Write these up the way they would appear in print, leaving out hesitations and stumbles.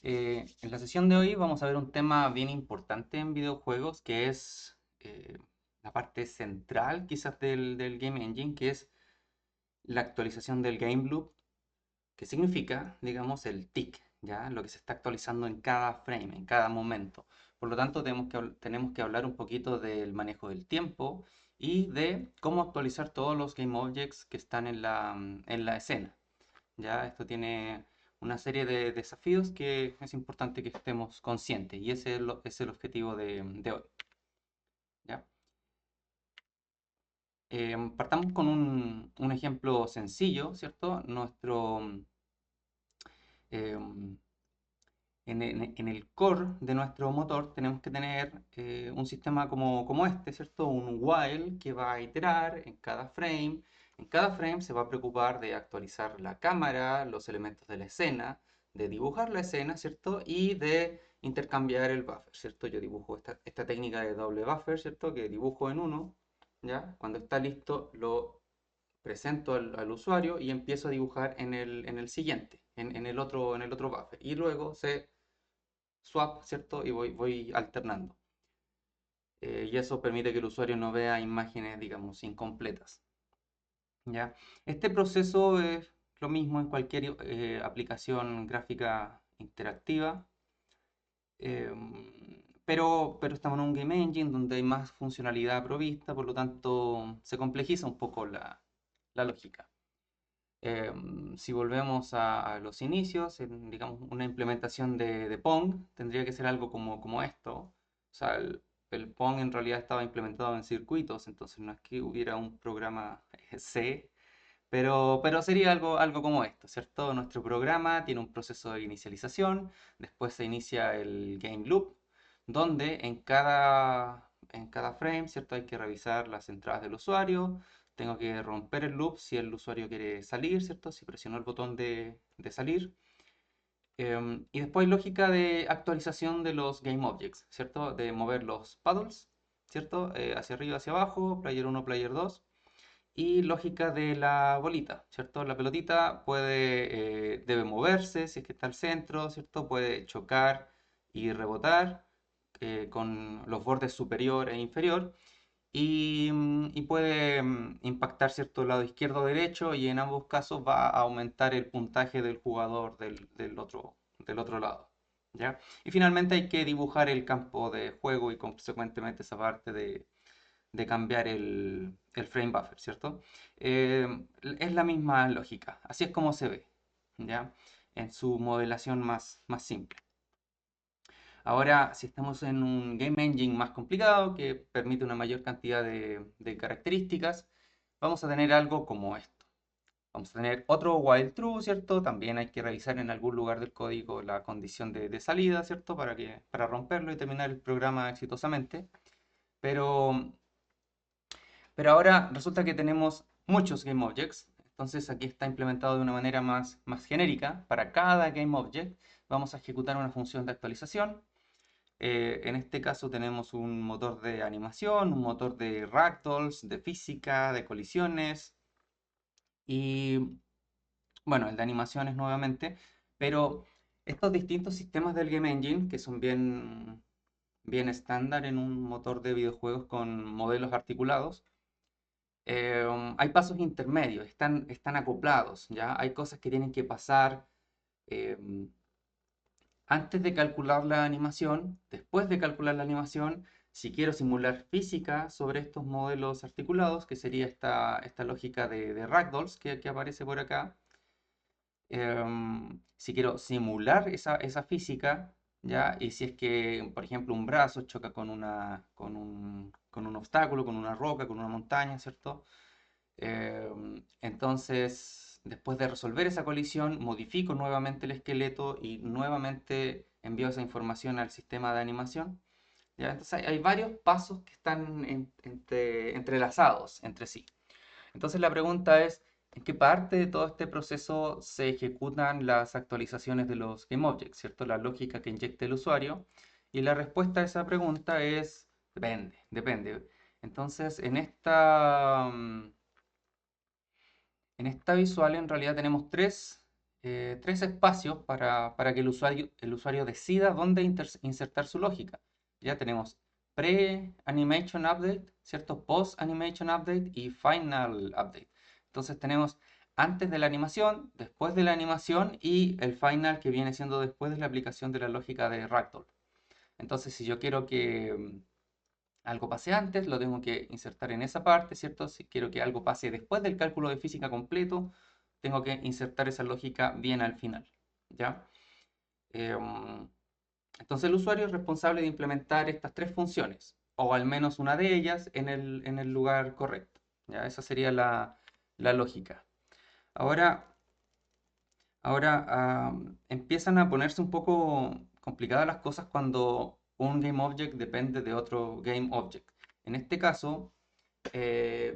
En la sesión de hoy vamos a ver un tema bien importante en videojuegos, que es la parte central quizás del Game Engine, que es la actualización del Game Loop, que significa, digamos, el tick, ¿ya? Lo que se está actualizando en cada frame, en cada momento. Por lo tanto, tenemos que hablar un poquito del manejo del tiempo y de cómo actualizar todos los Game Objects que están en la escena. ¿Ya? Esto tiene una serie de desafíos que es importante que estemos conscientes y ese es el objetivo de hoy. ¿Ya? Partamos con un ejemplo sencillo, ¿cierto? Em, en el core de nuestro motor tenemos que tener un sistema como este, ¿cierto? Un while que va a iterar en cada frame. En cada frame se va a preocupar de actualizar la cámara, los elementos de la escena, de dibujar la escena, ¿cierto? Y de intercambiar el buffer, ¿cierto? Yo dibujo esta técnica de doble buffer, ¿cierto? Que dibujo en uno, ¿ya? Cuando está listo lo presento al usuario y empiezo a dibujar en el siguiente, en el otro buffer. Y luego se swap, ¿cierto? Y voy alternando. Y eso permite que el usuario no vea imágenes, digamos, incompletas. ¿Ya? Este proceso es lo mismo en cualquier aplicación gráfica interactiva, pero estamos en un game engine donde hay más funcionalidad provista, por lo tanto se complejiza un poco la lógica. Si volvemos a los inicios, digamos, una implementación de Pong tendría que ser algo como esto. O sea, el Pong en realidad estaba implementado en circuitos, entonces no es que hubiera un programa C, pero sería algo como esto, ¿cierto? Nuestro programa tiene un proceso de inicialización, después se inicia el game loop, donde en cada frame, ¿cierto? Hay que revisar las entradas del usuario, tengo que romper el loop si el usuario quiere salir, ¿cierto? Si presionó el botón de salir. Y después hay lógica de actualización de los game objects, ¿cierto? De mover los paddles, ¿cierto? Hacia arriba, hacia abajo, player 1, player 2 y lógica de la bolita, ¿cierto? La pelotita debe moverse si es que está al centro, ¿cierto? Puede chocar y rebotar con los bordes superior e inferior y puede impactar, ¿cierto? El lado izquierdo o derecho y en ambos casos va a aumentar el puntaje del jugador del otro lado. ¿Ya? Y finalmente hay que dibujar el campo de juego y consecuentemente esa parte de cambiar el frame buffer, ¿cierto? Es la misma lógica, así es como se ve, ¿ya? En su modelación más simple. Ahora, si estamos en un game engine más complicado, que permite una mayor cantidad de características, vamos a tener algo como esto. Vamos a tener otro while true, ¿cierto? También hay que revisar en algún lugar del código la condición de salida, ¿cierto? Para romperlo y terminar el programa exitosamente. Pero Pero ahora resulta que tenemos muchos GameObjects, entonces aquí está implementado de una manera más genérica. Para cada GameObject vamos a ejecutar una función de actualización. En este caso tenemos un motor de animación, un motor de ragdolls, de física, de colisiones y bueno, el de animaciones nuevamente, pero estos distintos sistemas del Game Engine, que son bien estándar en un motor de videojuegos con modelos articulados, hay pasos intermedios, están acoplados, ¿ya? Hay cosas que tienen que pasar em, antes de calcular la animación, después de calcular la animación, si quiero simular física sobre estos modelos articulados, que sería esta lógica de ragdolls que aparece por acá, si quiero simular esa física, ¿ya? Y si es que, por ejemplo, un brazo choca con un obstáculo, con una roca, con una montaña, ¿cierto? Entonces, después de resolver esa colisión, modifico nuevamente el esqueleto y nuevamente envío esa información al sistema de animación. ¿Ya? Entonces, hay varios pasos que están entrelazados entre sí. Entonces, la pregunta es, ¿en qué parte de todo este proceso se ejecutan las actualizaciones de los GameObjects, ¿cierto? La lógica que inyecta el usuario. Y la respuesta a esa pregunta es, depende. Entonces, en esta visual en realidad tenemos tres tres espacios para que el usuario decida dónde insertar su lógica. Ya tenemos pre-animation update, ¿cierto? Post-animation update y final update. Entonces tenemos antes de la animación, después de la animación y el final que viene siendo después de la aplicación de la lógica de Ragdoll. Entonces si yo quiero que algo pase antes, lo tengo que insertar en esa parte, ¿cierto? Si quiero que algo pase después del cálculo de física completo, tengo que insertar esa lógica bien al final, ¿ya? Em, entonces el usuario es responsable de implementar estas tres funciones, o al menos una de ellas en el lugar correcto, ¿ya? Esa sería la lógica. Ahora, empiezan a ponerse un poco complicadas las cosas cuando un GameObject depende de otro GameObject. En este caso,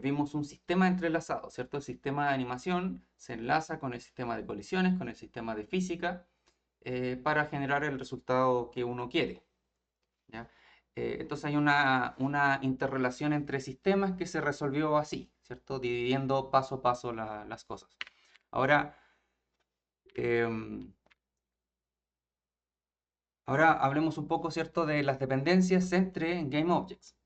vimos un sistema entrelazado, ¿cierto? El sistema de animación se enlaza con el sistema de colisiones, con el sistema de física, para generar el resultado que uno quiere, ¿ya? Entonces hay una interrelación entre sistemas que se resolvió así, ¿cierto? Dividiendo paso a paso las cosas. Ahora, em, ahora hablemos un poco, ¿cierto?, de las dependencias entre GameObjects.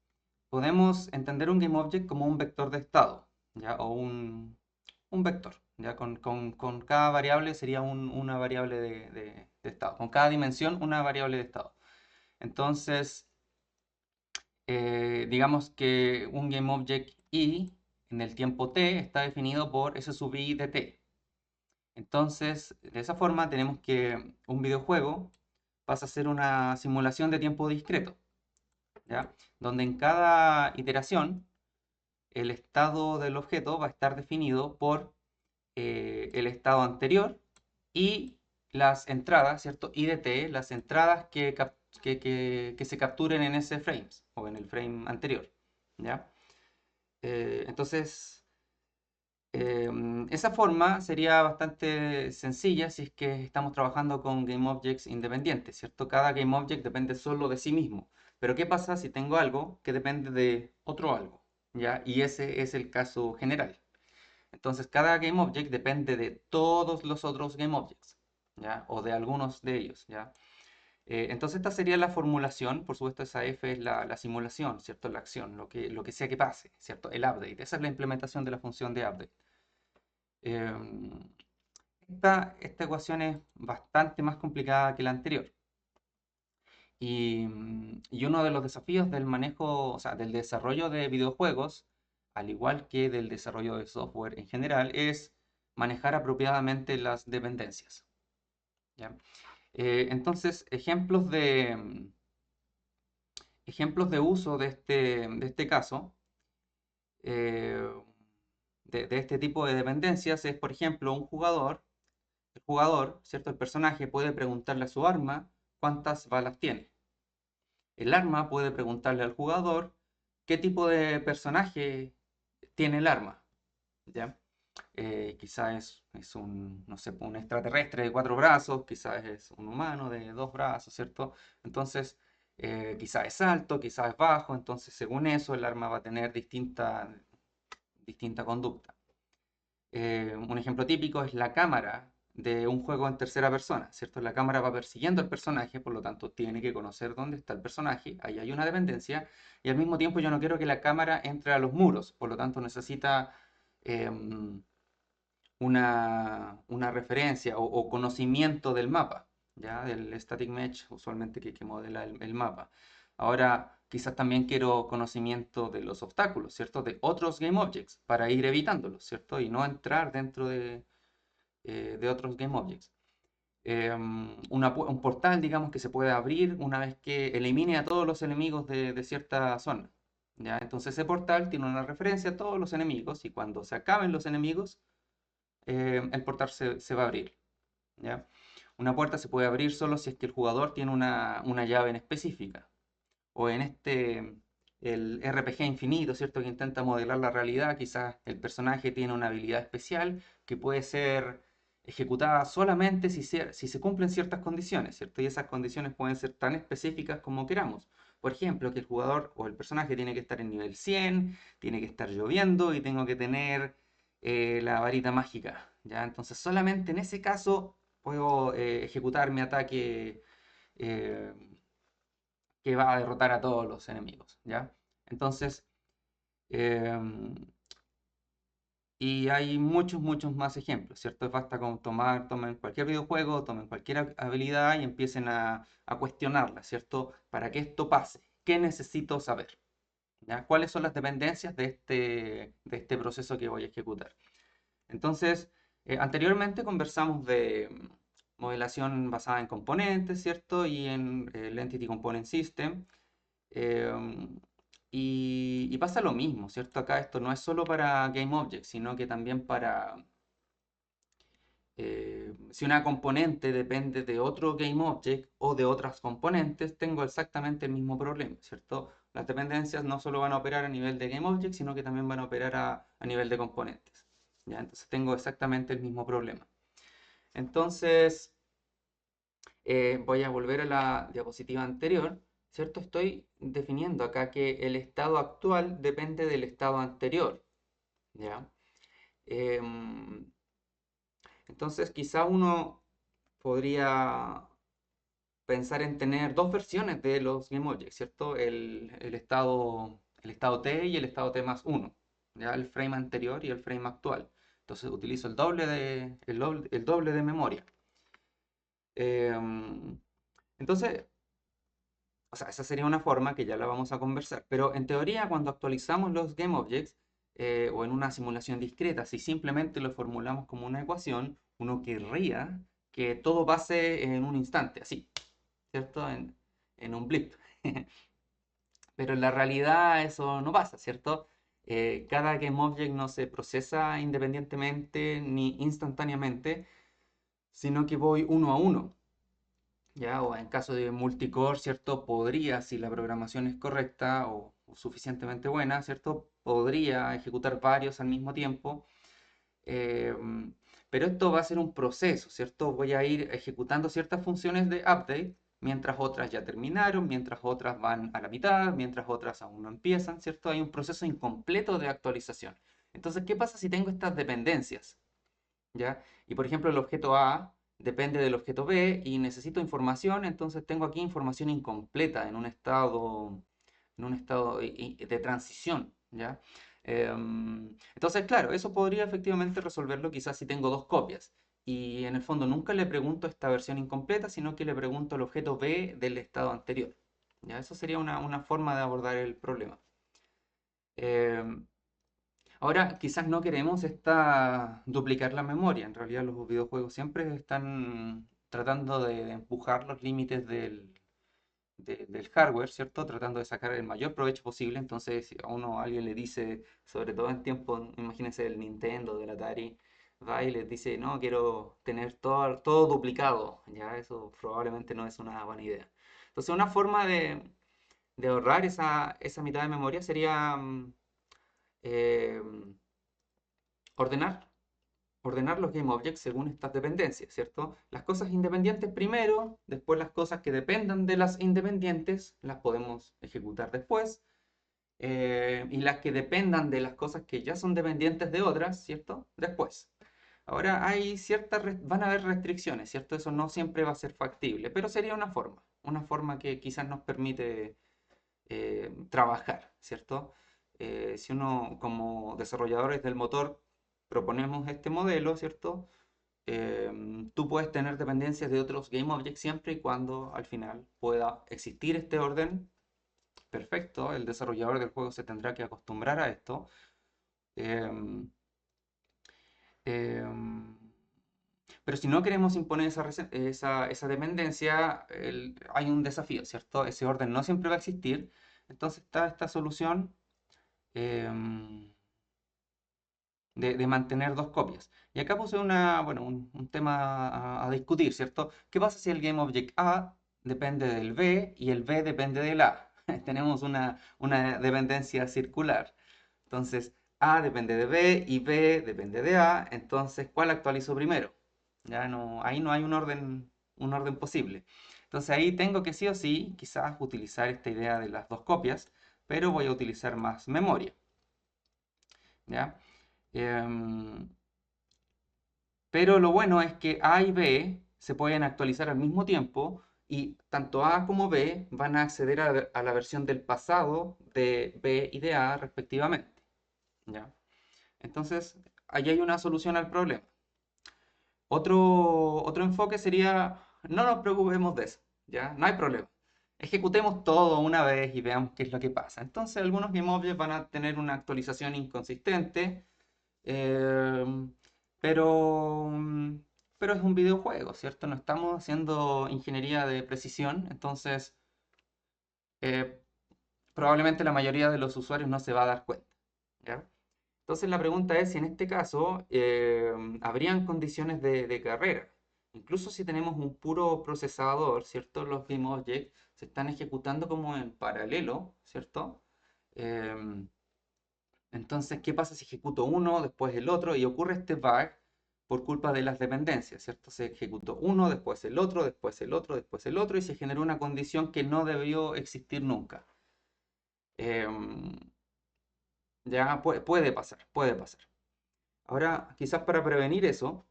Podemos entender un GameObject como un vector de estado, ¿ya? O un vector, ¿ya? Con cada variable sería una variable de estado. Con cada dimensión, una variable de estado. Entonces, digamos que un GameObject i en el tiempo t está definido por s sub i de t. Entonces, de esa forma tenemos que un videojuego pasa a ser una simulación de tiempo discreto, ¿ya? Donde en cada iteración el estado del objeto va a estar definido por el estado anterior y las entradas, ¿cierto? I de t, las entradas que se capturen en ese frame o en el frame anterior, ¿ya? Entonces, esa forma sería bastante sencilla si es que estamos trabajando con GameObjects independientes, ¿cierto? Cada GameObject depende solo de sí mismo. Pero ¿qué pasa si tengo algo que depende de otro algo? ¿Ya? Y ese es el caso general. Entonces, cada GameObject depende de todos los otros GameObjects, ¿ya? O de algunos de ellos, ¿ya? Entonces, esta sería la formulación. Por supuesto, esa F es la simulación, ¿cierto? La acción, lo que sea que pase, ¿cierto? El update. Esa es la implementación de la función de update. Em, esta ecuación es bastante más complicada que la anterior. Y uno de los desafíos del manejo, o sea, del desarrollo de videojuegos, al igual que del desarrollo de software en general, es manejar apropiadamente las dependencias, ¿ya? Entonces, ejemplos de uso de este caso, eh, de este tipo de dependencias es, por ejemplo, el jugador, ¿cierto? El personaje puede preguntarle a su arma cuántas balas tiene. El arma puede preguntarle al jugador qué tipo de personaje tiene el arma, ¿ya? Quizás es un, no sé, un extraterrestre de 4 brazos, quizás es un humano de 2 brazos, ¿cierto? Entonces, quizás es alto, quizás es bajo, entonces según eso el arma va a tener distinta conducta. Un ejemplo típico es la cámara de un juego en tercera persona, ¿cierto? La cámara va persiguiendo al personaje, por lo tanto tiene que conocer dónde está el personaje, ahí hay una dependencia, y al mismo tiempo yo no quiero que la cámara entre a los muros, por lo tanto necesita em, una referencia o conocimiento del mapa, ¿ya? Del static mesh, usualmente que modela el mapa. Ahora, quizás también quiero conocimiento de los obstáculos, ¿cierto? De otros GameObjects, para ir evitándolos, ¿cierto? Y no entrar dentro de otros GameObjects. Un portal, digamos, que se puede abrir una vez que elimine a todos los enemigos de cierta zona, ¿ya? Entonces ese portal tiene una referencia a todos los enemigos y cuando se acaben los enemigos, el portal se va a abrir, ¿ya? Una puerta se puede abrir solo si es que el jugador tiene una llave en específica. O en el RPG infinito, ¿cierto? Que intenta modelar la realidad, quizás el personaje tiene una habilidad especial que puede ser ejecutada solamente si se cumplen ciertas condiciones, ¿cierto? Y esas condiciones pueden ser tan específicas como queramos. Por ejemplo, que el jugador o el personaje tiene que estar en nivel 100, tiene que estar lloviendo y tengo que tener la varita mágica, ¿ya? Entonces solamente en ese caso puedo ejecutar mi ataque eh, que va a derrotar a todos los enemigos, ¿ya? Entonces, em, y hay muchos, muchos más ejemplos, ¿cierto? Basta con tomen cualquier videojuego, tomen cualquier habilidad y empiecen a cuestionarla, ¿cierto? Para que esto pase, ¿qué necesito saber? ¿Ya? ¿Cuáles son las dependencias de este proceso que voy a ejecutar? Entonces, anteriormente conversamos de modelación basada en componentes, ¿cierto? Y en el Entity Component System. Em, y pasa lo mismo, ¿cierto? Acá esto no es solo para GameObjects, sino que también para... si una componente depende de otro GameObject o de otras componentes, tengo exactamente el mismo problema, ¿cierto? Las dependencias no solo van a operar a nivel de GameObject, sino que también van a operar a nivel de componentes, ¿ya? Entonces tengo exactamente el mismo problema. Entonces, voy a volver a la diapositiva anterior, ¿cierto? Estoy definiendo acá que el estado actual depende del estado anterior, ¿ya? Em, entonces, quizá uno podría pensar en tener dos versiones de los GameObjects, ¿cierto? El estado T y el estado T más uno, ¿ya? El frame anterior y el frame actual. Entonces utilizo el doble de memoria. Em, entonces, o sea, esa sería una forma que ya la vamos a conversar. Pero en teoría, cuando actualizamos los GameObjects o en una simulación discreta, si simplemente lo formulamos como una ecuación, uno querría que todo pase en un instante, así, ¿cierto? En un blip. Pero en la realidad eso no pasa, ¿cierto? Cada GameObject no se procesa independientemente ni instantáneamente, sino que voy uno a uno. ¿Ya? O en caso de multicore, ¿cierto? Podría, si la programación es correcta o suficientemente buena, ¿cierto? Podría ejecutar varios al mismo tiempo. Pero esto va a ser un proceso, ¿cierto? Voy a ir ejecutando ciertas funciones de update, mientras otras ya terminaron, mientras otras van a la mitad, mientras otras aún no empiezan, ¿cierto? Hay un proceso incompleto de actualización. Entonces, ¿qué pasa si tengo estas dependencias? ¿Ya? Y por ejemplo, el objeto A depende del objeto B y necesito información, entonces tengo aquí información incompleta en un estado de transición, ¿ya? Entonces, claro, eso podría efectivamente resolverlo quizás si tengo dos copias. Y en el fondo nunca le pregunto esta versión incompleta, sino que le pregunto al objeto B del estado anterior. ¿Ya? Eso sería una forma de abordar el problema. Em, Ahora, quizás no queremos duplicar la memoria. En realidad, los videojuegos siempre están tratando de empujar los límites del hardware, ¿cierto? Tratando de sacar el mayor provecho posible. Entonces, si a alguien le dice, sobre todo en tiempos, imagínense el Nintendo, del Atari, va y les dice, no, quiero tener todo duplicado. Ya, eso probablemente no es una buena idea. Entonces, una forma de ahorrar esa mitad de memoria sería eh, ordenar ordenar los GameObjects según estas dependencias, ¿cierto? Las cosas independientes primero, después las cosas que dependan de las independientes las podemos ejecutar después, y las que dependan de las cosas que ya son dependientes de otras, ¿cierto? Después. Ahora van a haber restricciones, ¿cierto? Eso no siempre va a ser factible, pero sería una forma que quizás nos permite trabajar, ¿cierto? Si uno como desarrolladores del motor proponemos este modelo, ¿cierto? Tú puedes tener dependencias de otros GameObjects siempre y cuando al final pueda existir este orden. Perfecto, el desarrollador del juego se tendrá que acostumbrar a esto. Em, em, pero si no queremos imponer esa dependencia, hay un desafío, ¿cierto? Ese orden no siempre va a existir. Entonces está esta solución em, de mantener dos copias. Y acá puse un tema a discutir, ¿cierto? ¿Qué pasa si el GameObject A depende del B y el B depende del A? Tenemos una dependencia circular. Entonces, A depende de B y B depende de A. Entonces, ¿cuál actualizo primero? Ya no, ahí no hay un orden posible. Entonces ahí tengo que sí o sí, quizás utilizar esta idea de las dos copias, pero voy a utilizar más memoria. ¿Ya? Em, Pero lo bueno es que A y B se pueden actualizar al mismo tiempo y tanto A como B van a acceder a la versión del pasado de B y de A respectivamente. ¿Ya? Entonces, ahí hay una solución al problema. Otro enfoque sería, no nos preocupemos de eso, ¿ya? No hay problema. Ejecutemos todo una vez y veamos qué es lo que pasa. Entonces, algunos GameObjects van a tener una actualización inconsistente, eh, pero, pero es un videojuego, ¿cierto? No estamos haciendo ingeniería de precisión, entonces eh, probablemente la mayoría de los usuarios no se va a dar cuenta, ¿ya? Entonces la pregunta es si en este caso habrían condiciones de carrera. Incluso si tenemos un puro procesador, ¿cierto? Los GameObjects se están ejecutando como en paralelo, ¿cierto? Em, entonces, ¿qué pasa si ejecuto uno, después el otro? Y ocurre este bug por culpa de las dependencias, ¿cierto? Se ejecutó uno, después el otro, después el otro, después el otro, y se generó una condición que no debió existir nunca. Em, ya puede pasar, puede pasar. Ahora, quizás para prevenir eso,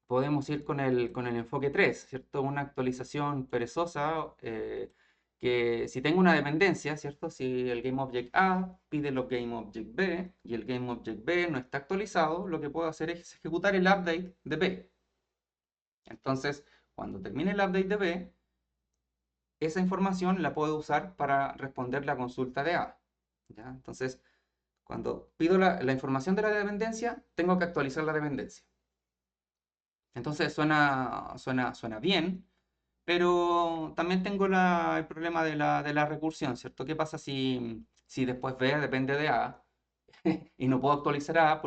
podemos ir con el enfoque 3, ¿cierto? Una actualización perezosa que si tengo una dependencia, ¿cierto? Si el GameObject A pide los GameObject B y el GameObject B no está actualizado, lo que puedo hacer es ejecutar el update de B. Entonces, cuando termine el update de B, esa información la puedo usar para responder la consulta de A. ¿Ya? Entonces, cuando pido la información de la dependencia, tengo que actualizar la dependencia. Entonces suena bien, pero también tengo el problema de la recursión, ¿cierto? ¿Qué pasa si después B depende de A y no puedo actualizar A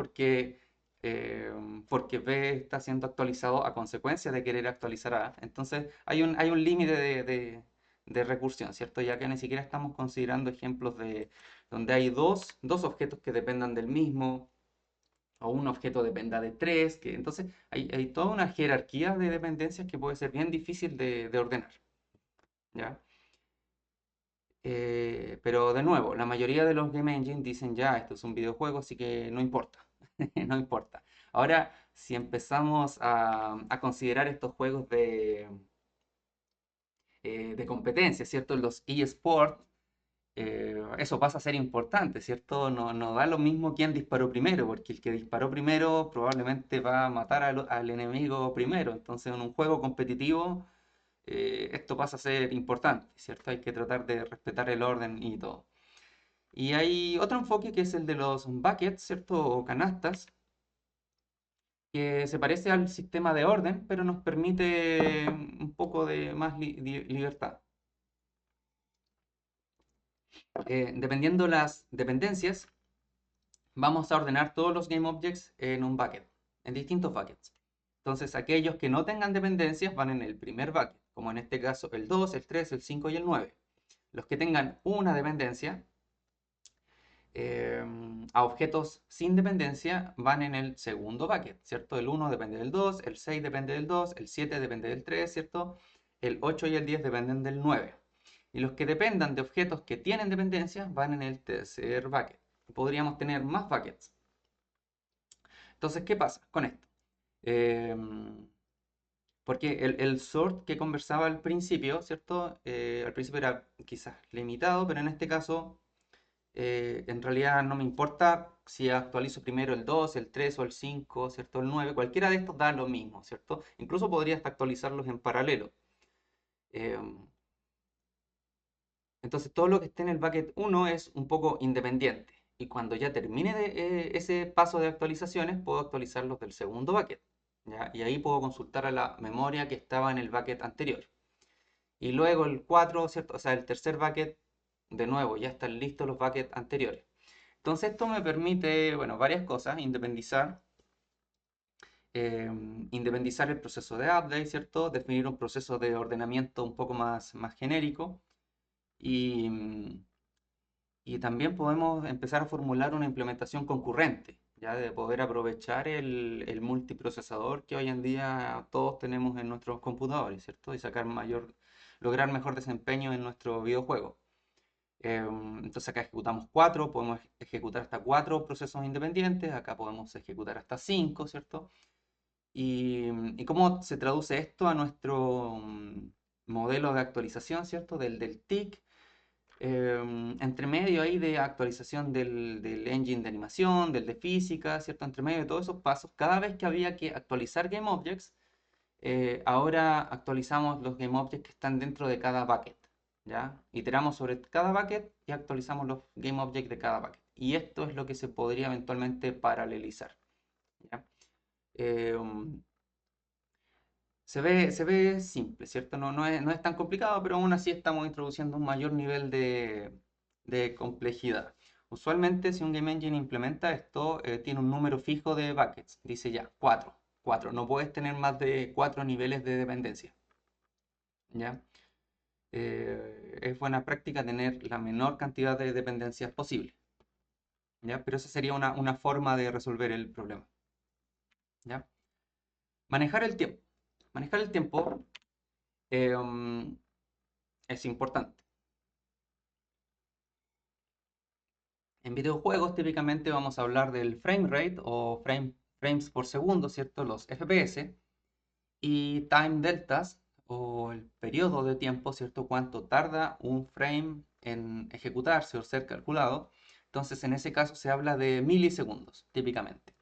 eh, porque B está siendo actualizado a consecuencia de querer actualizar A? Entonces hay un límite de recursión, ¿cierto? Ya que ni siquiera estamos considerando ejemplos de donde hay dos objetos que dependan del mismo o un objeto dependa de tres, que entonces hay toda una jerarquía de dependencias que puede ser bien difícil de ordenar, ¿ya? Pero de nuevo, la mayoría de los game engine dicen ya, esto es un videojuego, así que no importa, no importa. Ahora, si empezamos a considerar estos juegos de competencia, ¿cierto? Los eSports, eso pasa a ser importante, ¿cierto? No da lo mismo quién disparó primero, porque el que disparó primero probablemente va a matar al enemigo primero. Entonces, en un juego competitivo, esto pasa a ser importante, ¿cierto? Hay que tratar de respetar el orden y todo. Y hay otro enfoque que es el de los buckets, ¿cierto? O canastas, que se parece al sistema de orden, pero nos permite un poco de más libertad. Dependiendo las dependencias, vamos a ordenar todos los GameObjects en un bucket, en distintos buckets. Entonces, aquellos que no tengan dependencias van en el primer bucket, como en este caso el 2, el 3, el 5 y el 9. Los que tengan una dependencia eh, a objetos sin dependencia van en el segundo bucket, ¿cierto? El 1 depende del 2, el 6 depende del 2, el 7 depende del 3, ¿cierto? El 8 y el 10 dependen del 9. Y los que dependan de objetos que tienen dependencia van en el tercer bucket. Podríamos tener más buckets. Entonces, ¿qué pasa con esto? Porque el sort que conversaba al principio, ¿cierto? Al principio era quizás limitado, pero en este caso en realidad no me importa si actualizo primero el 2, el 3 o el 5, ¿cierto? El 9, cualquiera de estos da lo mismo, ¿cierto? Incluso podría hasta actualizarlos en paralelo. Em, entonces todo lo que esté en el bucket 1 es un poco independiente. Y cuando ya termine ese paso de actualizaciones, puedo actualizar los del segundo bucket, ¿ya? Y ahí puedo consultar a la memoria que estaba en el bucket anterior. Y luego el 4, ¿cierto? O sea, el tercer bucket, de nuevo, ya están listos los buckets anteriores. Entonces esto me permite, bueno, varias cosas, independizar el proceso de update, ¿cierto? Definir un proceso de ordenamiento un poco más genérico y, y también podemos empezar a formular una implementación concurrente, ya de poder aprovechar el multiprocesador que hoy en día todos tenemos en nuestros computadores, ¿cierto? Y lograr mejor desempeño en nuestro videojuego. Entonces acá ejecutamos 4, podemos ejecutar hasta 4 procesos independientes, acá podemos ejecutar hasta 5, ¿cierto? ¿Y cómo se traduce esto a nuestro modelo de actualización, ¿cierto? Del TIC. Entre medio ahí de actualización del engine de animación, del de física, ¿cierto? Entre medio de todos esos pasos, cada vez que había que actualizar GameObjects, ahora actualizamos los GameObjects que están dentro de cada bucket, ¿ya? Iteramos sobre cada bucket y actualizamos los GameObjects de cada bucket. Y esto es lo que se podría eventualmente paralelizar, ¿ya? Em, se ve simple, ¿cierto? No es tan complicado, pero aún así estamos introduciendo un mayor nivel de complejidad. Usualmente, si un Game Engine implementa esto, tiene un número fijo de buckets. Dice ya, 4. 4. No puedes tener más de 4 niveles de dependencia. ¿Ya? Es buena práctica tener la menor cantidad de dependencias posible. ¿Ya? Pero esa sería una forma de resolver el problema. ¿Ya? Manejar el tiempo. Manejar el tiempo es importante. En videojuegos típicamente vamos a hablar del frame rate o frames por segundo, ¿cierto? Los FPS y time deltas o el periodo de tiempo, ¿cierto? Cuánto tarda un frame en ejecutarse o ser calculado. Entonces en ese caso se habla de milisegundos típicamente.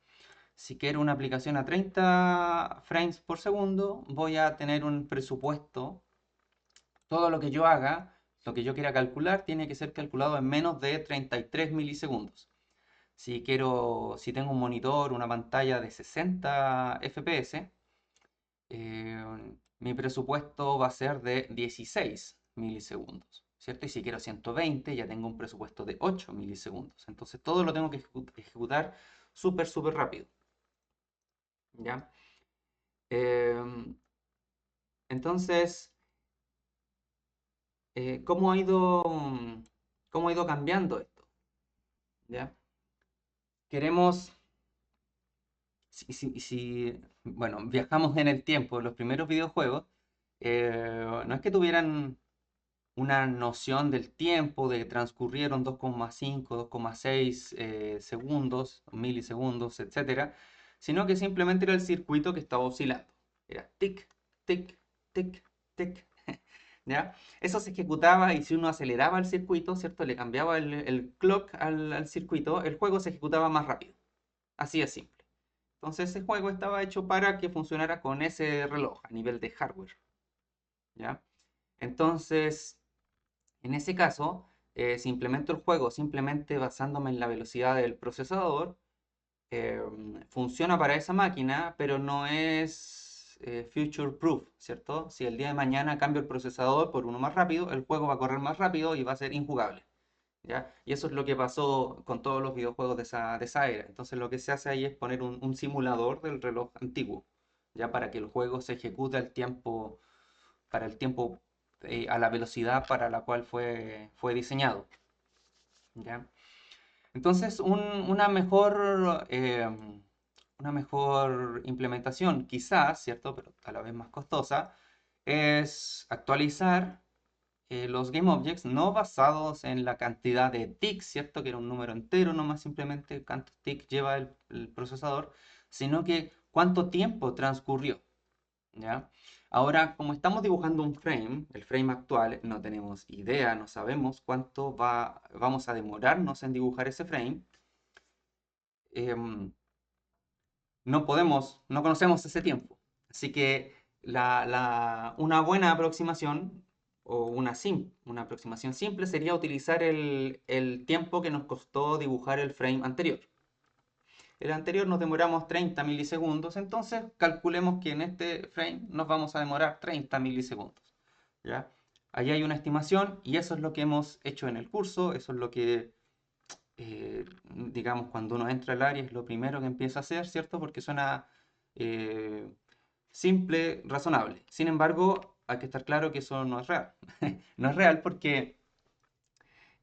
Si quiero una aplicación a 30 frames por segundo, voy a tener un presupuesto. Todo lo que yo haga, lo que yo quiera calcular, tiene que ser calculado en menos de 33 milisegundos. Si tengo un monitor, una pantalla de 60 FPS, mi presupuesto va a ser de 16 milisegundos, ¿cierto? Y si quiero 120, ya tengo un presupuesto de 8 milisegundos. Entonces todo lo tengo que ejecutar súper, súper rápido, ¿ya? Em, entonces, eh, ¿cómo ha ido, mm, cómo ha ido cambiando esto? ¿Ya? Queremos bueno, viajamos en el tiempo, los primeros videojuegos no es que tuvieran una noción del tiempo, de que transcurrieron 2,5, 2,6 segundos, milisegundos, etcétera, sino que simplemente era el circuito que estaba oscilando. Era tic, tic, tic, tic. ¿Ya? Eso se ejecutaba y si uno aceleraba el circuito, ¿cierto? Le cambiaba el clock al circuito, el juego se ejecutaba más rápido. Así es simple. Entonces ese juego estaba hecho para que funcionara con ese reloj a nivel de hardware, ¿ya? Entonces, en ese caso, si implemento el juego simplemente basándome en la velocidad del procesador, eh, funciona para esa máquina, pero no es future proof, ¿cierto? Si el día de mañana cambio el procesador por uno más rápido, el juego va a correr más rápido y va a ser injugable. ¿Ya? Y eso es lo que pasó con todos los videojuegos de esa era. Entonces lo que se hace ahí es poner un simulador del reloj antiguo, ya para que el juego se ejecute para el tiempo a la velocidad para la cual fue diseñado. ¿Ya? Entonces una mejor implementación, quizás, ¿cierto? Pero a la vez más costosa, es actualizar los GameObjects no basados en la cantidad de ticks, ¿cierto? Que era un número entero, no más simplemente cuántos ticks lleva el procesador, sino que cuánto tiempo transcurrió, ¿ya? Ahora, como estamos dibujando un frame, el frame actual, no tenemos idea, no sabemos cuánto vamos a demorarnos en dibujar ese frame. em, no conocemos ese tiempo. Así que una buena aproximación o una aproximación simple sería utilizar el tiempo que nos costó dibujar el frame anterior. El anterior nos demoramos 30 milisegundos, entonces calculemos que en este frame nos vamos a demorar 30 milisegundos. ¿Ya? Ahí hay una estimación y eso es lo que hemos hecho en el curso, eso es lo que digamos, cuando uno entra al área es lo primero que empieza a hacer, ¿cierto? Porque suena eh, simple, razonable. Sin embargo, hay que estar claro que eso no es real. No es real porque,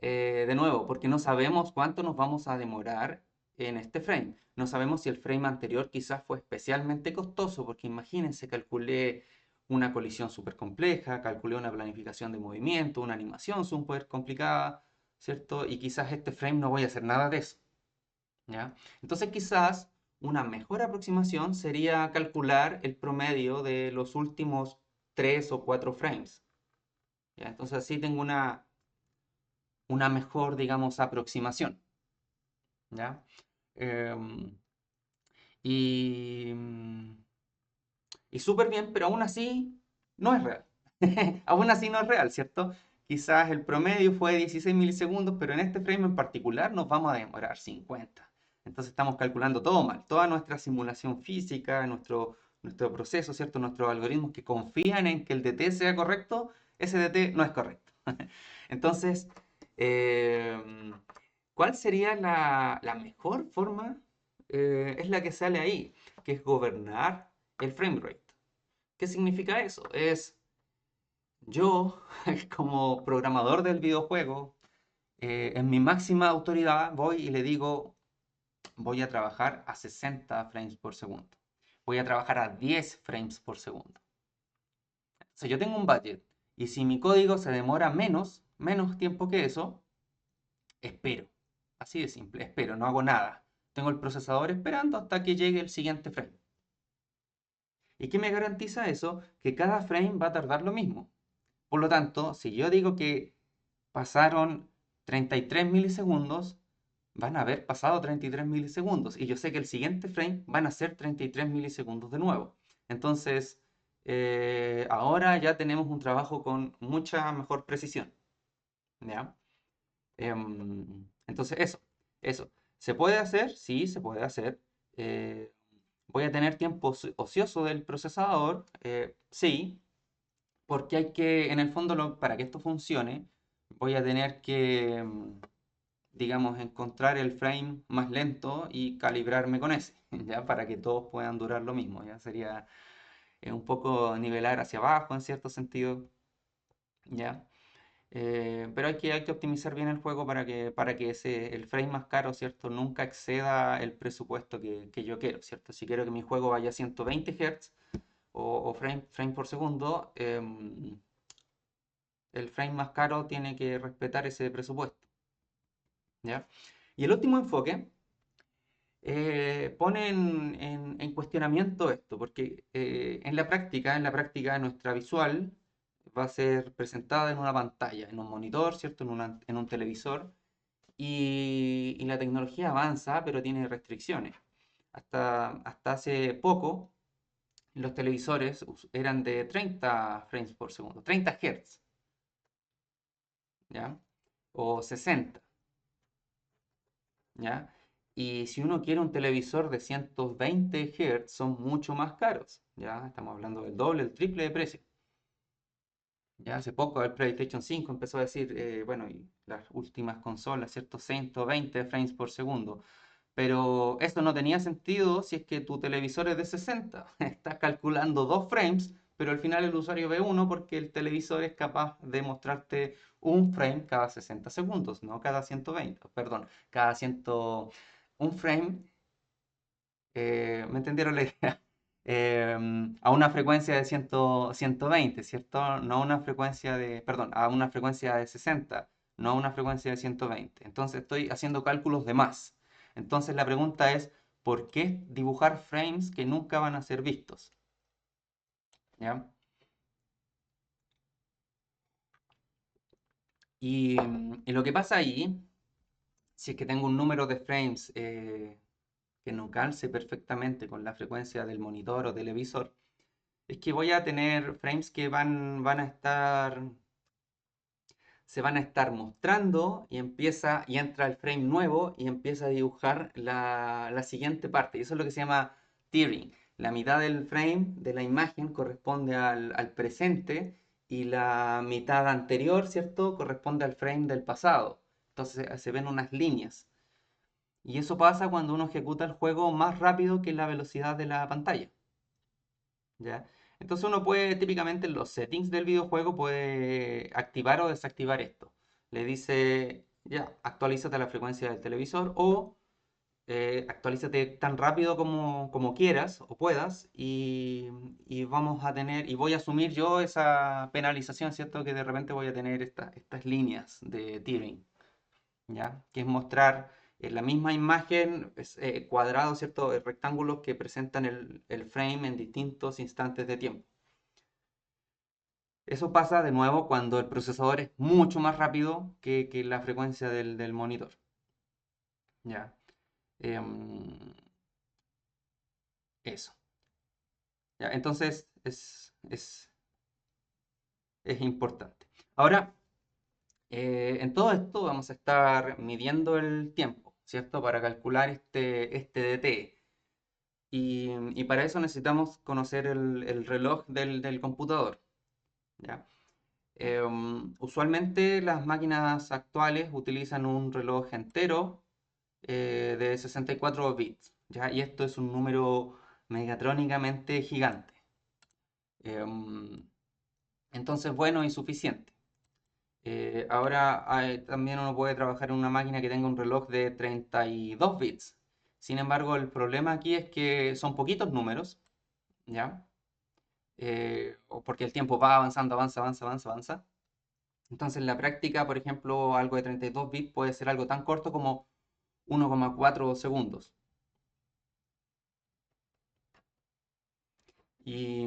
de nuevo, porque no sabemos cuánto nos vamos a demorar en este frame. No sabemos si el frame anterior quizás fue especialmente costoso, porque imagínense, calculé una colisión súper compleja, calculé una planificación de movimiento, una animación súper complicada, ¿cierto? Y quizás este frame no voy a hacer nada de eso, ¿ya? Entonces quizás una mejor aproximación sería calcular el promedio de los últimos 3 o 4 frames. ¿Ya? Entonces así tengo una mejor, digamos, aproximación. ¿Ya? Em, y y súper bien, pero aún así no es real. Aún así no es real, ¿cierto? Quizás el promedio fue 16 milisegundos, pero en este frame en particular nos vamos a demorar 50. Entonces estamos calculando todo mal. Toda nuestra simulación física, nuestro proceso, ¿cierto? Nuestros algoritmos que confían en que el DT sea correcto, ese DT no es correcto. Entonces, eh, ¿cuál sería la mejor forma? Es la que sale ahí, que es gobernar el frame rate. ¿Qué significa eso? Es yo, como programador del videojuego, en mi máxima autoridad voy y le digo, voy a trabajar a 60 frames por segundo. Voy a trabajar a 10 frames por segundo. O sea, yo tengo un budget y si mi código se demora menos tiempo que eso, espero. Así de simple, espero, no hago nada. Tengo el procesador esperando hasta que llegue el siguiente frame. ¿Y qué me garantiza eso? Que cada frame va a tardar lo mismo. Por lo tanto, si yo digo que pasaron 33 milisegundos, van a haber pasado 33 milisegundos. Y yo sé que el siguiente frame van a ser 33 milisegundos de nuevo. Entonces, ahora ya tenemos un trabajo con mucha mejor precisión. ¿Ya? Entonces, eso. ¿Se puede hacer? Sí, se puede hacer. Eh, ¿Voy a tener tiempo ocioso del procesador? Sí, porque hay que, en el fondo, para que esto funcione, voy a tener que, digamos, encontrar el frame más lento y calibrarme con ese, ¿ya? Para que todos puedan durar lo mismo, ¿ya? Sería un poco nivelar hacia abajo en cierto sentido, ¿ya? Pero hay que optimizar bien el juego para que el frame más caro, ¿cierto? Nunca exceda el presupuesto que yo quiero, ¿cierto? Si quiero que mi juego vaya a 120 Hz o frame por segundo, el frame más caro tiene que respetar ese presupuesto, ¿ya? Y el último enfoque pone en cuestionamiento esto, porque en la práctica nuestra visual va a ser presentada en una pantalla, en un monitor, ¿cierto? En un televisor, y la tecnología avanza, pero tiene restricciones. Hasta hace poco, los televisores eran de 30 frames por segundo, 30 Hz, ¿ya? O 60. ¿Ya? Y si uno quiere un televisor de 120 Hz, son mucho más caros, ¿ya? Estamos hablando del doble, el triple de precio. Ya hace poco el PlayStation 5 empezó a decir, bueno, y las últimas consolas, ¿cierto? 120 frames por segundo. Pero esto no tenía sentido si es que tu televisor es de 60. Estás calculando 2 frames, pero al final el usuario ve uno porque el televisor es capaz de mostrarte un frame cada 60 segundos, no cada 120, perdón, cada 100, un frame, ¿me entendieron la idea? A una frecuencia de 120, ¿cierto? No a una frecuencia de, perdón, a una frecuencia de 60, no a una frecuencia de 120. Entonces estoy haciendo cálculos de más. Entonces la pregunta es, ¿por qué dibujar frames que nunca van a ser vistos? ¿Ya? Y lo que pasa ahí, si es que tengo un número de frames que no calce perfectamente con la frecuencia del monitor o televisor, es que voy a tener frames que se van a estar mostrando y entra el frame nuevo y empieza a dibujar la siguiente parte. Y eso es lo que se llama tearing. La mitad del frame de la imagen corresponde al presente y la mitad anterior, ¿cierto? Corresponde al frame del pasado. Entonces se ven unas líneas. Y eso pasa cuando uno ejecuta el juego más rápido que la velocidad de la pantalla. ¿Ya? Entonces uno puede, típicamente en los settings del videojuego, puede activar o desactivar esto. Le dice, ya, actualízate la frecuencia del televisor o actualízate tan rápido como quieras o puedas y vamos a tener, y voy a asumir yo esa penalización, ¿cierto? Que de repente voy a tener estas líneas de tearing, ¿ya? Que es mostrar En la misma imagen, cuadrados, ¿cierto? Rectángulos que presentan el frame en distintos instantes de tiempo. Eso pasa de nuevo cuando el procesador es mucho más rápido que la frecuencia del monitor. ¿Ya? Em, eso. ¿Ya? Entonces es importante. Ahora, en todo esto vamos a estar midiendo el tiempo, ¿cierto? Para calcular este DT. Y para eso necesitamos conocer el reloj del computador, ¿ya? Usualmente las máquinas actuales utilizan un reloj entero de 64 bits, ¿ya? Y esto es un número megatrónicamente gigante. Em, entonces, bueno y suficiente. Ahora también uno puede trabajar en una máquina que tenga un reloj de 32 bits. Sin embargo, el problema aquí es que son poquitos números, ¿ya? O porque el tiempo va avanzando, avanza, avanza, avanza, avanza. Entonces, en la práctica, por ejemplo, algo de 32 bits puede ser algo tan corto como 1,4 segundos. Y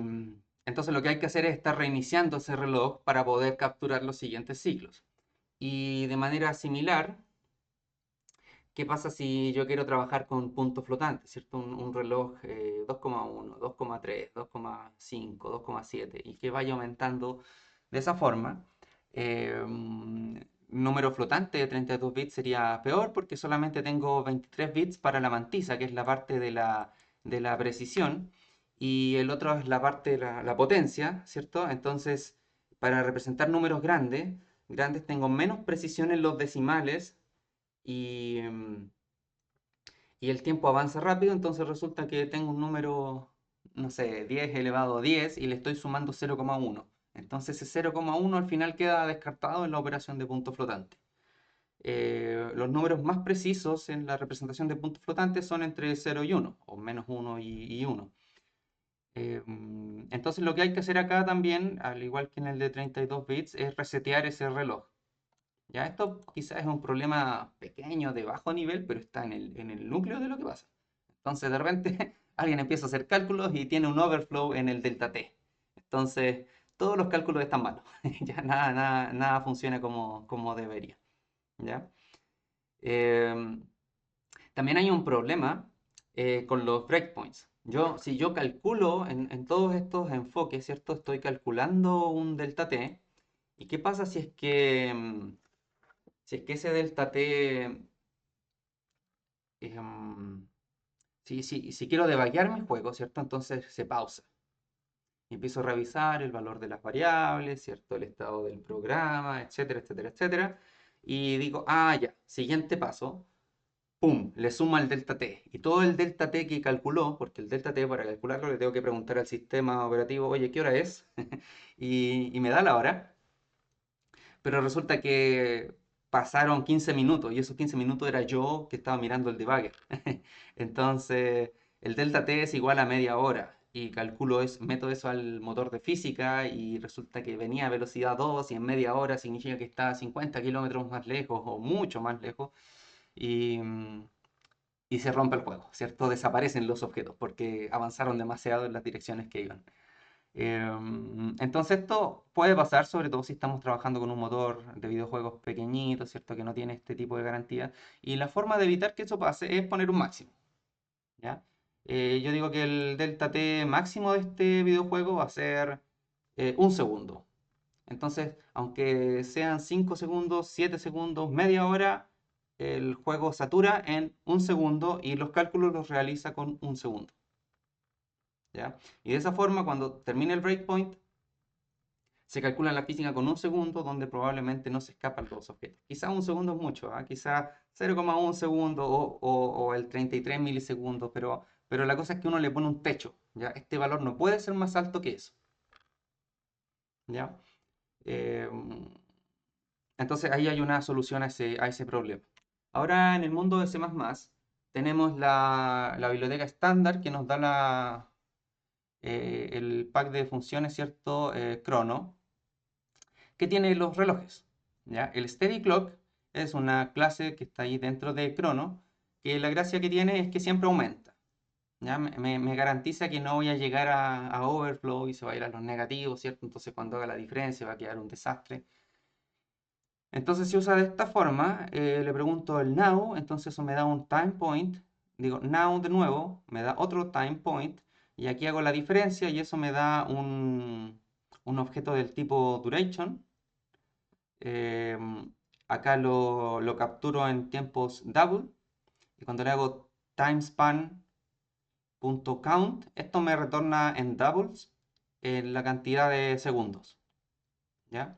entonces lo que hay que hacer es estar reiniciando ese reloj para poder capturar los siguientes ciclos. Y de manera similar, ¿qué pasa si yo quiero trabajar con puntos flotantes, ¿cierto? Un reloj 2,1, 2,3, 2,5, 2,7 y que vaya aumentando de esa forma. Número flotante de 32 bits sería peor porque solamente tengo 23 bits para la mantisa, que es la parte de la precisión, y el otro es la parte de la potencia, ¿cierto? Entonces, para representar números grandes tengo menos precisión en los decimales y, y el tiempo avanza rápido, entonces resulta que tengo un número, no sé, 10 elevado a 10 y le estoy sumando 0,1. Entonces ese 0,1 al final queda descartado en la operación de punto flotante. Los números más precisos en la representación de puntos flotantes son entre 0 y 1, o menos 1 y 1. Entonces lo que hay que hacer acá también, al igual que en el de 32 bits, es resetear ese reloj. Ya esto quizás es un problema pequeño de bajo nivel, pero está en el núcleo de lo que pasa. Entonces de repente alguien empieza a hacer cálculos y tiene un overflow en el delta t. Entonces todos los cálculos están malos. Ya nada funciona como debería. ¿Ya? Em, También hay un problema con los breakpoints. Si yo calculo en todos estos enfoques, ¿cierto? Estoy calculando un delta t. ¿Y qué pasa si es que ese delta t, si quiero debaguear mi juego, ¿cierto? Entonces se pausa. Y empiezo a revisar el valor de las variables, ¿cierto? El estado del programa, etcétera, etcétera, etcétera. Y digo, ya, siguiente paso, ¡pum! Le suma el delta t. Y todo el delta t que calculó, porque el delta t para calcularlo le tengo que preguntar al sistema operativo, oye, ¿qué hora es? y me da la hora. Pero resulta que pasaron 15 minutos y esos 15 minutos era yo que estaba mirando el debugger. Entonces, el delta t es igual a media hora y meto eso al motor de física y resulta que venía a velocidad 2 y en media hora significa que está a 50 kilómetros más lejos o mucho más lejos y, mm, y se rompe el juego, ¿cierto? Desaparecen los objetos porque avanzaron demasiado en las direcciones que iban. Entonces esto puede pasar, sobre todo si estamos trabajando con un motor de videojuegos pequeñito, ¿cierto? Que no tiene este tipo de garantía. Y la forma de evitar que eso pase es poner un máximo, ¿ya? Yo digo que el delta t máximo de este videojuego va a ser 1 segundo. Entonces, aunque sean 5 segundos, 7 segundos, media hora, el juego satura en 1 segundo y los cálculos los realiza con 1 segundo, ¿ya? Y de esa forma, cuando termine el breakpoint, se calcula la física con 1 segundo, donde probablemente no se escapan los objetos. Quizá 1 segundo es mucho, quizá 0,1 segundo o el 33 milisegundos, pero la cosa es que uno le pone un techo, ¿ya? Este valor no puede ser más alto que eso, ¿ya? Eh, entonces ahí hay una solución a ese problema. Ahora en el mundo de C++ tenemos la biblioteca estándar que nos da el pack de funciones, ¿cierto? Chrono, que tiene los relojes, ¿ya? El steady clock es una clase que está ahí dentro de Chrono, que la gracia que tiene es que siempre aumenta. ¿Ya? Me garantiza que no voy a llegar a overflow y se va a ir a los negativos, ¿cierto? Entonces cuando haga la diferencia va a quedar un desastre. Entonces se usa de esta forma, le pregunto el now, entonces eso me da un time point, digo now de nuevo, me da otro time point, y aquí hago la diferencia y eso me da un objeto del tipo duration. Em, Acá lo capturo en tiempos double, y cuando le hago timespan.count, esto me retorna en doubles la cantidad de segundos, ¿ya?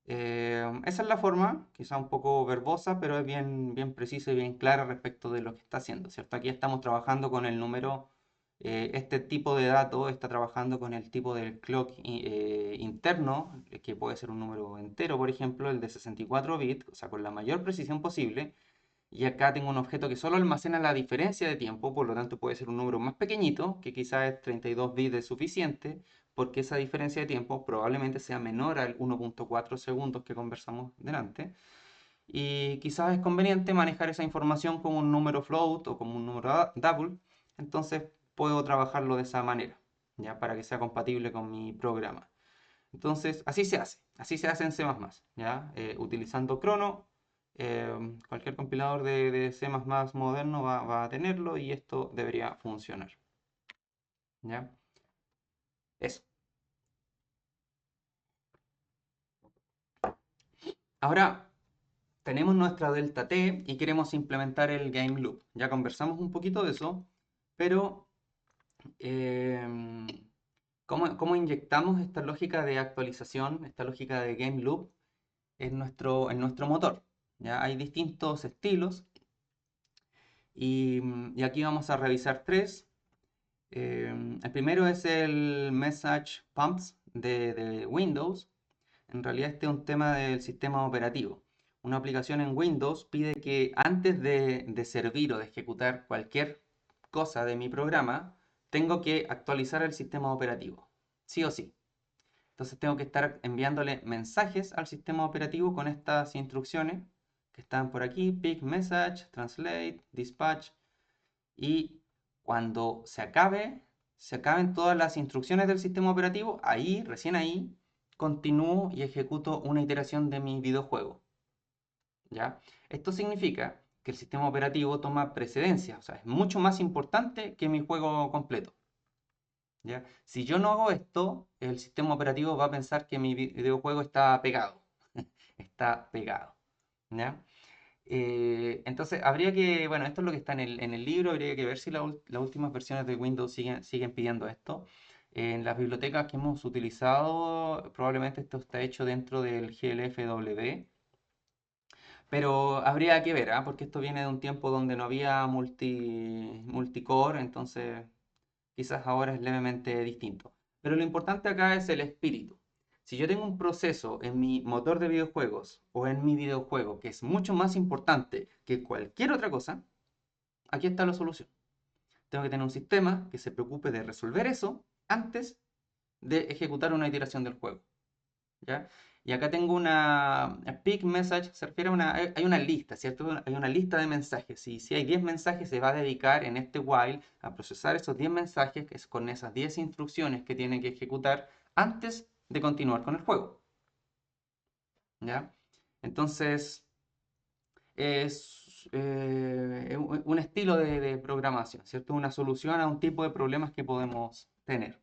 Esa es la forma, quizá un poco verbosa, pero es bien, bien precisa y bien clara respecto de lo que está haciendo, ¿cierto? Aquí estamos trabajando con el número, este tipo de dato está trabajando con el tipo del clock interno, que puede ser un número entero, por ejemplo, el de 64 bits, o sea, con la mayor precisión posible. Y acá tengo un objeto que solo almacena la diferencia de tiempo, por lo tanto puede ser un número más pequeñito, que quizás es 32 bits es suficiente, porque esa diferencia de tiempo probablemente sea menor al 1.4 segundos que conversamos delante. Y quizás es conveniente manejar esa información como un número float o como un número double, entonces puedo trabajarlo de esa manera, ya para que sea compatible con mi programa. Entonces, así se hace en C++, ¿ya? Utilizando Chrono, cualquier compilador de C++ moderno va a tenerlo y esto debería funcionar, ¿ya? Eso. Ahora tenemos nuestra delta T y queremos implementar el game loop. Ya conversamos un poquito de eso, pero em, ¿cómo inyectamos esta lógica de actualización, esta lógica de game loop en nuestro motor? ¿Ya? Hay distintos estilos. Y aquí vamos a revisar tres. El primero es el Message Pumps de Windows. En realidad este es un tema del sistema operativo. Una aplicación en Windows pide que antes de servir o de ejecutar cualquier cosa de mi programa, tengo que actualizar el sistema operativo. Sí o sí. Entonces tengo que estar enviándole mensajes al sistema operativo con estas instrucciones que están por aquí: pick message, translate, dispatch. Y cuando se acaben todas las instrucciones del sistema operativo, ahí, recién ahí, continúo y ejecuto una iteración de mi videojuego, ¿ya? Esto significa que el sistema operativo toma precedencia, o sea, es mucho más importante que mi juego completo, ¿ya? Si yo no hago esto, el sistema operativo va a pensar que mi videojuego está pegado, está pegado, ¿ya? Entonces, habría que, bueno, esto es lo que está en el libro, habría que ver si las últimas versiones de Windows siguen pidiendo esto. En las bibliotecas que hemos utilizado, probablemente esto está hecho dentro del GLFW, pero habría que ver, ¿ah? Porque esto viene de un tiempo donde no había multicore, entonces quizás ahora es levemente distinto. Pero lo importante acá es el espíritu. Si yo tengo un proceso en mi motor de videojuegos o en mi videojuego que es mucho más importante que cualquier otra cosa, aquí está la solución. Tengo que tener un sistema que se preocupe de resolver eso antes de ejecutar una iteración del juego, ¿ya? Y acá tengo una peak message, se refiere a hay una lista, ¿cierto? Hay una lista de mensajes. Y si hay 10 mensajes, se va a dedicar en este while a procesar esos 10 mensajes, que es con esas 10 instrucciones que tiene que ejecutar antes de continuar con el juego, ¿ya? Entonces, es un estilo de programación, ¿cierto? Una solución a un tipo de problemas que podemos tener.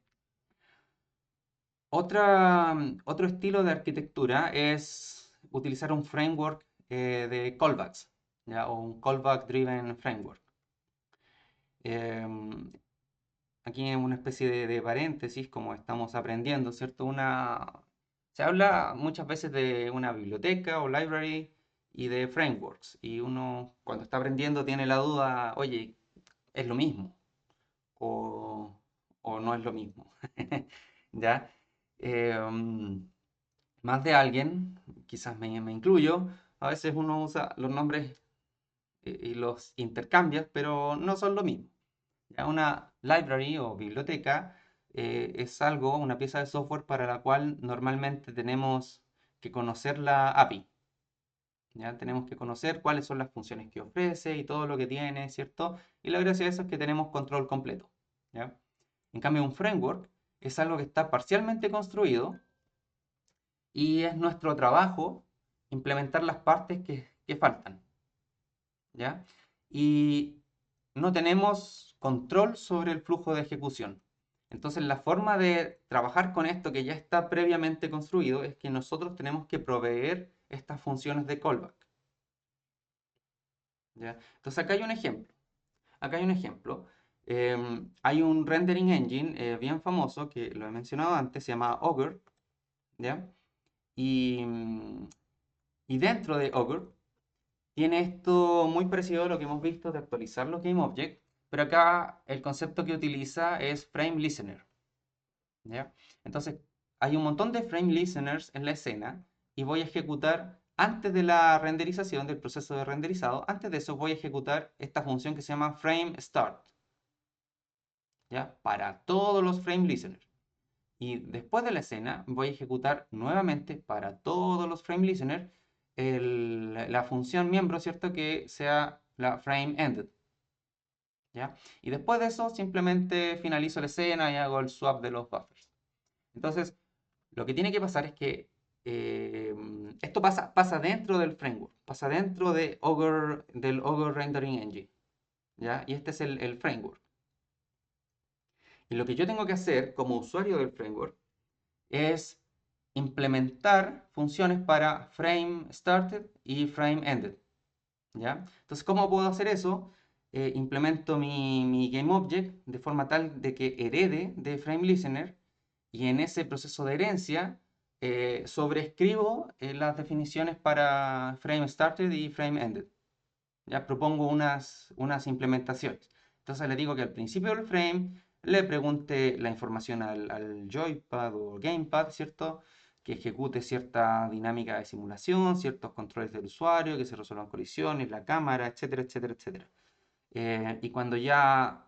Otro estilo de arquitectura es utilizar un framework de callbacks, ¿ya? O un callback driven framework. Em, Aquí en una especie de paréntesis, como estamos aprendiendo, ¿cierto? Se habla muchas veces de una biblioteca o library y de frameworks. Y uno cuando está aprendiendo tiene la duda, oye, ¿es lo mismo? ¿O, o no es lo mismo? ¿Ya? Em, Más de alguien, quizás me incluyo, a veces uno usa los nombres y los intercambia, pero no son lo mismo. Ya una library o biblioteca es algo, una pieza de software para la cual normalmente tenemos que conocer la API. ¿ya? Tenemos que conocer cuáles son las funciones que ofrece y todo lo que tiene, ¿cierto? Y la gracia de eso es que tenemos control completo, ¿ya? En cambio, un framework es algo que está parcialmente construido y es nuestro trabajo implementar las partes que faltan, ¿ya? Y no tenemos control sobre el flujo de ejecución. Entonces, la forma de trabajar con esto que ya está previamente construido es que nosotros tenemos que proveer estas funciones de callback, ¿ya? Entonces, acá hay un ejemplo. Acá hay un ejemplo. Hay un rendering engine bien famoso que lo he mencionado antes, se llama Augur, ¿ya? Y, y dentro de Augur tiene esto muy parecido a lo que hemos visto de actualizar los GameObjects, pero acá el concepto que utiliza es Frame Listener, ¿ya? Entonces, hay un montón de Frame Listeners en la escena y voy a ejecutar, antes de la renderización, del proceso de renderizado, antes de eso voy a ejecutar esta función que se llama Frame Start, ¿ya? Para todos los Frame Listeners. Y después de la escena voy a ejecutar nuevamente para todos los frame listeners la función miembro, ¿cierto? Que sea la frame ended, ¿ya? Y después de eso simplemente finalizo la escena y hago el swap de los buffers. Entonces, lo que tiene que pasar es que eh, esto pasa dentro del framework, pasa dentro del Augur Rendering Engine, ¿ya? Y este es el framework. Y lo que yo tengo que hacer como usuario del framework es implementar funciones para frame started y frame ended, ¿ya? Entonces, ¿cómo puedo hacer eso? Implemento mi GameObject de forma tal de que herede de frame listener y en ese proceso de herencia sobreescribo las definiciones para frame started y frame ended. Ya propongo unas implementaciones. Entonces le digo que al principio del frame le pregunte la información al joypad o gamepad, ¿cierto? Que ejecute cierta dinámica de simulación, ciertos controles del usuario, que se resuelvan colisiones, la cámara, etcétera, etcétera, etcétera. Y cuando ya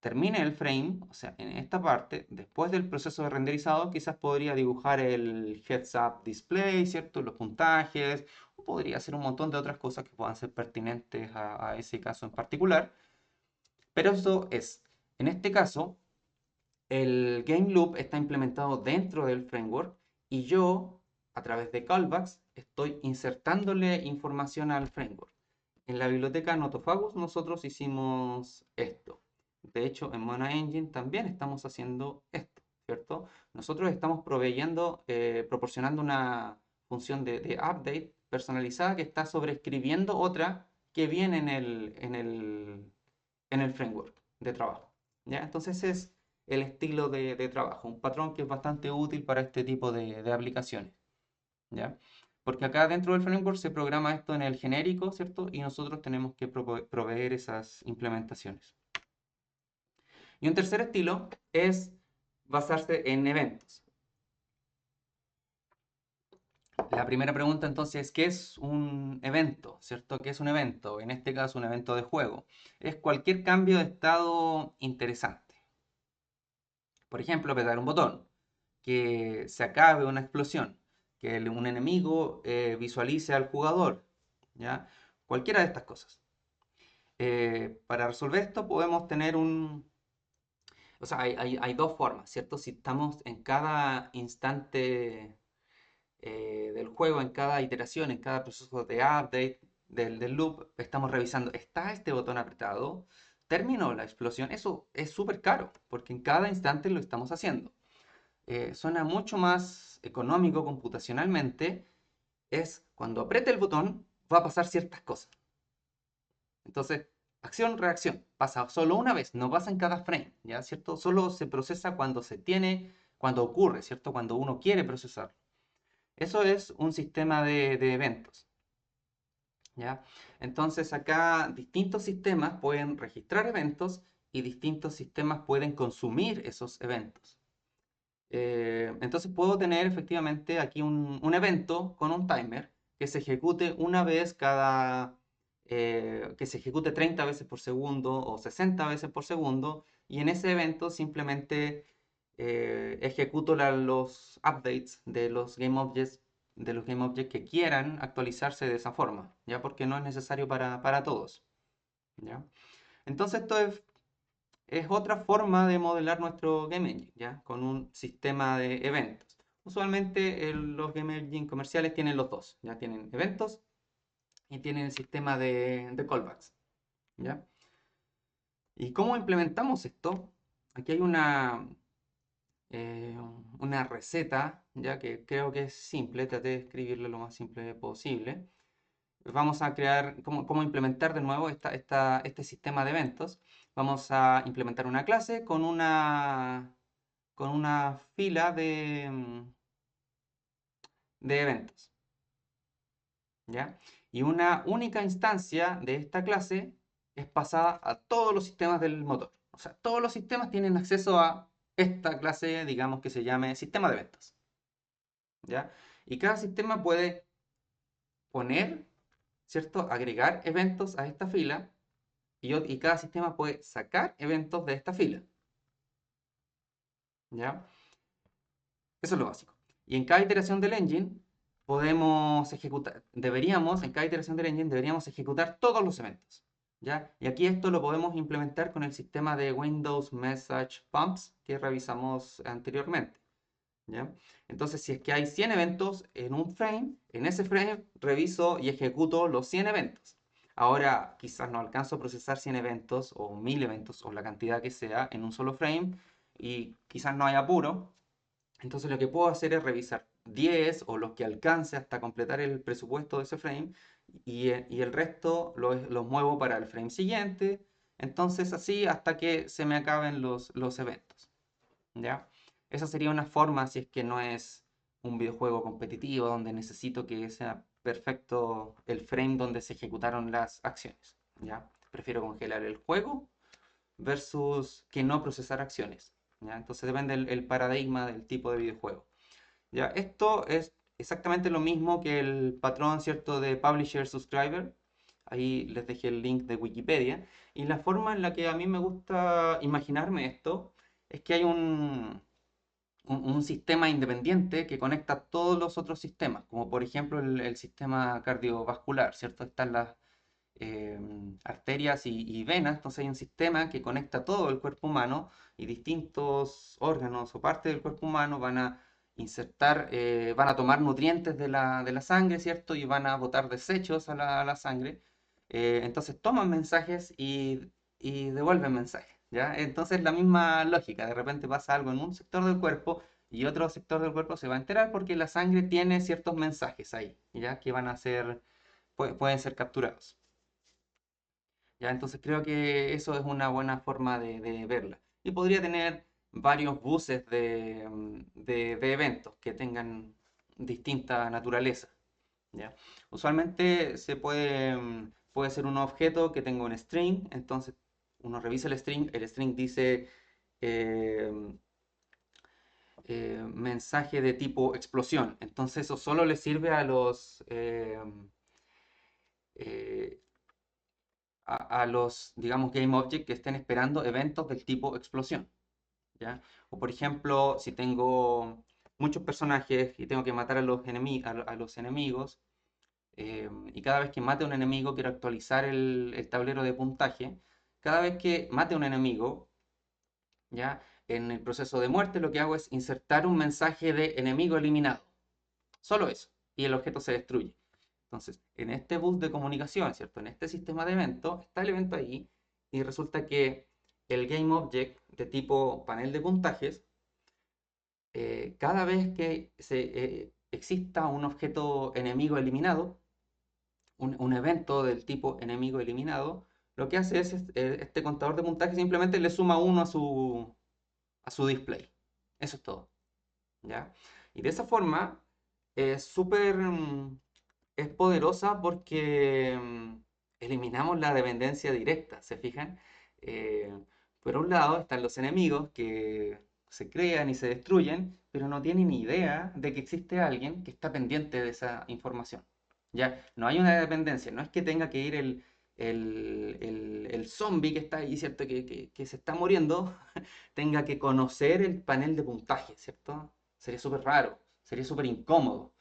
termine el frame, o sea, en esta parte, después del proceso de renderizado, quizás podría dibujar el heads up display, ¿cierto? Los puntajes, o podría hacer un montón de otras cosas que puedan ser pertinentes a ese caso en particular. Pero eso es, en este caso, el game loop está implementado dentro del framework y yo, a través de callbacks, estoy insertándole información al framework. En la biblioteca Notophagus nosotros hicimos esto. De hecho, en Mona Engine también estamos haciendo esto, ¿cierto? Nosotros estamos proveyendo, proporcionando una función de update personalizada que está sobreescribiendo otra que viene en el framework de trabajo, ¿ya? Entonces es el estilo de trabajo, un patrón que es bastante útil para este tipo de aplicaciones, ¿ya? Porque acá dentro del framework se programa esto en el genérico, ¿cierto? Y nosotros tenemos que proveer esas implementaciones. Y un tercer estilo es basarse en eventos. La primera pregunta entonces, ¿qué es un evento? ¿Cierto? ¿Qué es un evento? En este caso, un evento de juego. Es cualquier cambio de estado interesante. Por ejemplo, apretar un botón, que se acabe una explosión, que un enemigo visualice al jugador, ¿ya? Cualquiera de estas cosas. Para resolver esto podemos tener o sea, hay dos formas, ¿cierto? Si estamos en cada instante del juego, en cada iteración, en cada proceso de update del loop, estamos revisando, ¿está este botón apretado? ¿Terminó la explosión? Eso es súper caro, porque en cada instante lo estamos haciendo. Suena mucho más económico computacionalmente, es cuando apriete el botón, va a pasar ciertas cosas. Entonces, acción, reacción, pasa solo una vez, no pasa en cada frame, ¿ya? ¿Cierto? Solo se procesa cuando se tiene, cuando ocurre, ¿cierto? Cuando uno quiere procesarlo. Eso es un sistema de eventos, ¿ya? Entonces acá distintos sistemas pueden registrar eventos y distintos sistemas pueden consumir esos eventos. Entonces puedo tener efectivamente aquí un evento con un timer que se ejecute una vez que se ejecute 30 veces por segundo o 60 veces por segundo y en ese evento simplemente ejecuto los updates de los GameObjects de los GameObjects que quieran actualizarse de esa forma, ¿ya? Porque no es necesario para todos, ¿ya? Entonces esto es otra forma de modelar nuestro Game Engine, ¿ya? Con un sistema de eventos. Usualmente los Game Engine comerciales tienen los dos, ¿ya? Tienen eventos y tienen el sistema de callbacks, ¿ya? ¿Y cómo implementamos esto? Aquí hay eh, una receta, ya que creo que es simple, traté de escribirlo lo más simple posible. Vamos a crear, cómo implementar de nuevo este sistema de eventos. Vamos a implementar una clase con una fila de eventos, ¿ya? Y una única instancia de esta clase es pasada a todos los sistemas del motor. O sea, todos los sistemas tienen acceso a esta clase, digamos que se llame sistema de eventos, ¿ya? Y cada sistema puede poner, ¿cierto? Agregar eventos a esta fila y cada sistema puede sacar eventos de esta fila, ¿ya? Eso es lo básico. Y en cada iteración del engine podemos ejecutar, en cada iteración del engine deberíamos ejecutar todos los eventos, ¿ya? Y aquí esto lo podemos implementar con el sistema de Windows Message Pumps que revisamos anteriormente, ¿ya? Entonces, si es que hay 100 eventos en un frame, en ese frame reviso y ejecuto los 100 eventos. Ahora, quizás no alcanzo a procesar 100 eventos o 1000 eventos o la cantidad que sea en un solo frame y quizás no hay apuro. Entonces, lo que puedo hacer es revisar 10 o los que alcance hasta completar el presupuesto de ese frame y el resto los muevo para el frame siguiente. Entonces, así hasta que se me acaben los eventos, ¿ya? Esa sería una forma si es que no es un videojuego competitivo donde necesito que sea perfecto el frame donde se ejecutaron las acciones, ¿ya? Prefiero congelar el juego versus que no procesar acciones, ¿ya? Entonces depende el paradigma del tipo de videojuego, ¿ya? Esto es exactamente lo mismo que el patrón, ¿cierto?, de Publisher Subscriber. Ahí les dejé el link de Wikipedia. Y la forma en la que a mí me gusta imaginarme esto es que hay un sistema independiente que conecta todos los otros sistemas, como por ejemplo el sistema cardiovascular, ¿cierto? Están las eh, arterias y venas, entonces hay un sistema que conecta todo el cuerpo humano y distintos órganos o partes del cuerpo humano van a insertar, van a tomar nutrientes de la sangre, ¿cierto? Y van a botar desechos a la sangre. Entonces toman mensajes y devuelven mensajes, ¿ya? Entonces la misma lógica, de repente pasa algo en un sector del cuerpo y otro sector del cuerpo se va a enterar porque la sangre tiene ciertos mensajes ahí, ¿ya? Que van a ser, pueden ser capturados. ¿Ya? Entonces creo que eso es una buena forma de verla. Y podría tener varios buses de eventos que tengan distinta naturaleza, ¿ya? Usualmente puede ser un objeto que tenga un string, entonces uno revisa el string dice eh, mensaje de tipo explosión, entonces eso solo le sirve eh, a los, digamos, GameObject que estén esperando eventos del tipo explosión, ¿ya? O por ejemplo, si tengo muchos personajes y tengo que matar a los enemigos, y cada vez que mate a un enemigo quiero actualizar el tablero de puntaje, cada vez que mate a un enemigo, ¿ya? En el proceso de muerte lo que hago es insertar un mensaje de enemigo eliminado. Solo eso. Y el objeto se destruye. Entonces, en este bus de comunicación, ¿cierto? En este sistema de eventos, está el evento ahí y resulta que el GameObject de tipo panel de puntajes, cada vez que exista un objeto enemigo eliminado, un evento del tipo enemigo eliminado, lo que hace es este contador de puntaje simplemente le suma uno a su display. Eso es todo, ¿ya? Y de esa forma es súper es poderosa porque eliminamos la dependencia directa, ¿se fijan? Eh, por un lado están los enemigos que se crean y se destruyen, pero no tienen idea de que existe alguien que está pendiente de esa información. Ya, no hay una dependencia, no es que tenga que ir el zombie que está ahí, ¿cierto? Que se está muriendo, tenga que conocer el panel de puntaje, ¿cierto? Sería súper raro, sería súper incómodo.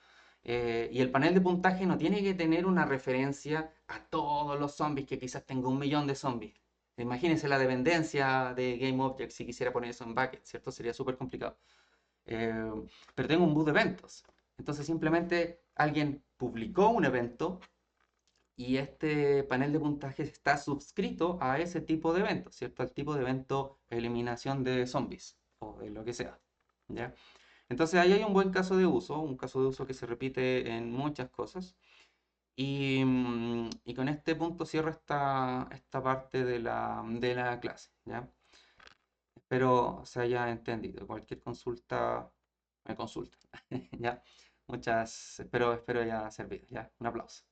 Y el panel de puntaje no tiene que tener una referencia a todos los zombies, que quizás tenga 1 millón de zombies. Imagínense la dependencia de GameObject si quisiera poner eso en bucket, ¿cierto? Sería súper complicado. Eh, pero tengo un bus de eventos. Entonces simplemente alguien publicó un evento y este panel de puntaje está suscrito a ese tipo de evento, ¿cierto? Al tipo de evento eliminación de zombies o de lo que sea, ¿ya? Entonces ahí hay un buen caso de uso, un caso de uso que se repite en muchas cosas. Y con este punto cierro esta parte de la clase, ¿ya? Espero se haya entendido. Cualquier consulta, me consulta, ¿ya? Espero haya servido, ¿ya? Un aplauso.